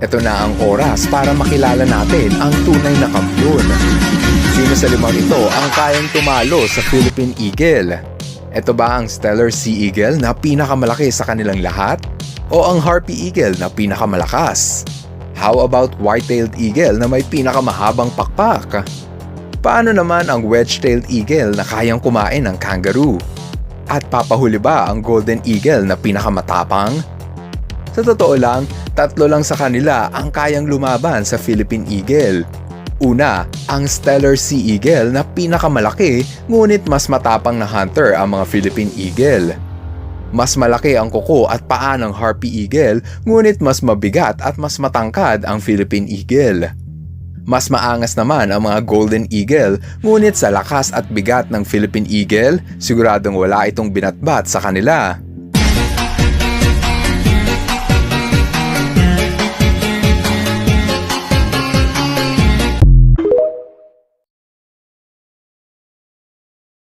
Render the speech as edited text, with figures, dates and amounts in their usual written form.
Ito na ang oras para makilala natin ang tunay na kampiyon. Sino sa limang ito ang kayang tumalo sa Philippine Eagle? Ito ba ang Steller Sea Eagle na pinakamalaki sa kanilang lahat? O ang Harpy Eagle na pinakamalakas? How about White-tailed Eagle na may pinakamahabang pakpak? Paano naman ang Wedge-tailed Eagle na kayang kumain ng kangaroo? At papahuli ba ang Golden Eagle na pinakamatapang? Sa totoo lang, tatlo lang sa kanila ang kayang lumaban sa Philippine Eagle. Una, ang Steller Sea Eagle na pinakamalaki ngunit mas matapang na hunter ang mga Philippine Eagle. Mas malaki ang kuko at paa ng Harpy Eagle ngunit mas mabigat at mas matangkad ang Philippine Eagle. Mas maangas naman ang mga Golden Eagle ngunit sa lakas at bigat ng Philippine Eagle, siguradong wala itong binatbat sa kanila.